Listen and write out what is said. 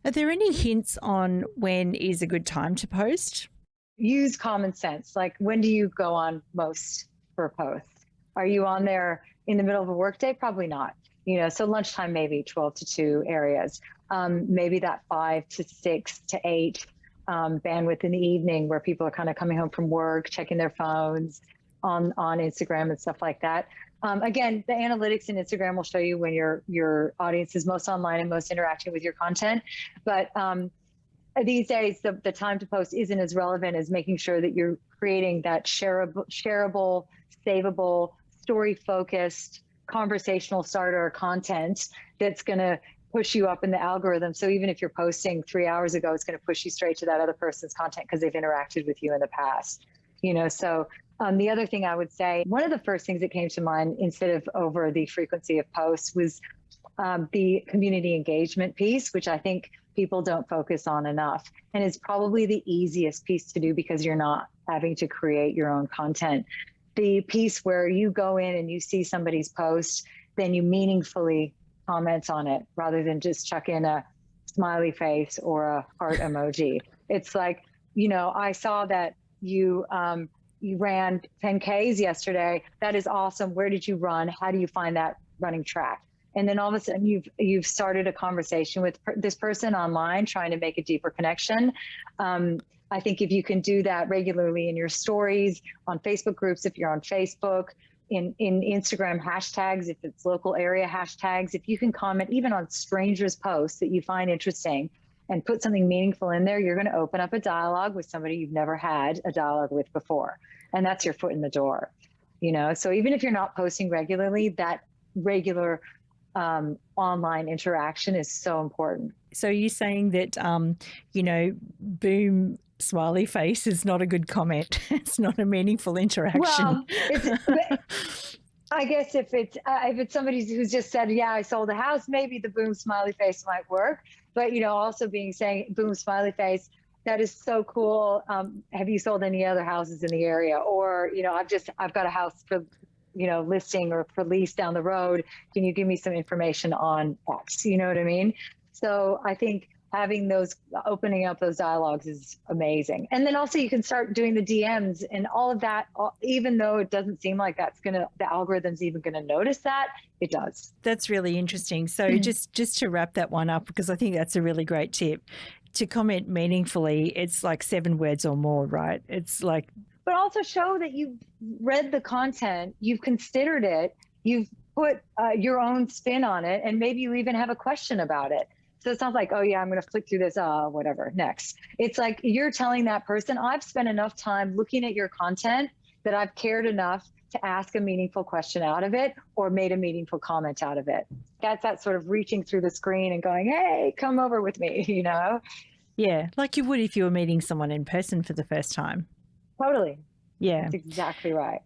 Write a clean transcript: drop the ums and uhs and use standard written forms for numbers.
Are there any hints on when is a good time to post? Use common sense. Like, when do you go on most for a post? Are you on there in the middle of a workday? Probably not. So lunchtime, maybe 12 to 2 areas. Maybe that 5 to 6 to 8 bandwidth in the evening where people are kind of coming home from work, checking their phones on Instagram and stuff like that. Again, the analytics in Instagram will show you when your audience is most online and most interacting with your content. But these days, the time to post isn't as relevant as making sure that you're creating that shareable, savable, story-focused, conversational starter content that's going to push you up in the algorithm. So even if you're posting 3 hours ago, it's going to push you straight to that other person's content because they've interacted with you in the past. So the other thing I would say, one of the first things that came to mind instead of over the frequency of posts was the community engagement piece, which I think people don't focus on enough. And it's probably the easiest piece to do because you're not having to create your own content. The piece where you go in and you see somebody's post, then you meaningfully comment on it rather than just chuck in a smiley face or a heart emoji. It's like, I saw that you ran 10Ks yesterday. That is awesome. Where did you run? How do you find that running track? And then all of a sudden you've started a conversation with this person online, trying to make a deeper connection. I think if you can do that regularly in your stories, on Facebook groups, if you're on Facebook, in Instagram hashtags, if it's local area hashtags, if you can comment even on strangers' posts that you find interesting and put something meaningful in there, you're going to open up a dialogue with somebody you've never had a dialogue with before. And that's your foot in the door. So even if you're not posting regularly, that regular online interaction is so important. So you're saying that, boom, smiley face is not a good comment. It's not a meaningful interaction. Well, I guess if it's somebody who's just said, yeah, I sold a house, maybe the boom smiley face might work. But, also saying boom smiley face, that is so cool. Have you sold any other houses in the area? Or, I've got a house for, listing or for lease down the road. Can you give me some information on X? You know what I mean? So I think opening up those dialogues is amazing. And then also you can start doing the DMs and all of that, even though it doesn't seem like the algorithm's even going to notice that, it does. That's really interesting. So just to wrap that one up, because I think that's a really great tip, to comment meaningfully, it's like 7 words or more, right? It's like, but also show that you've read the content, you've considered it, you've put your own spin on it, and maybe you even have a question about it. So it's not like, oh yeah, I'm going to flick through this, whatever, next. It's like you're telling that person, I've spent enough time looking at your content that I've cared enough to ask a meaningful question out of it or made a meaningful comment out of it. That's that sort of reaching through the screen and going, hey, come over with me, Yeah, like you would if you were meeting someone in person for the first time. Totally. Yeah. That's exactly right.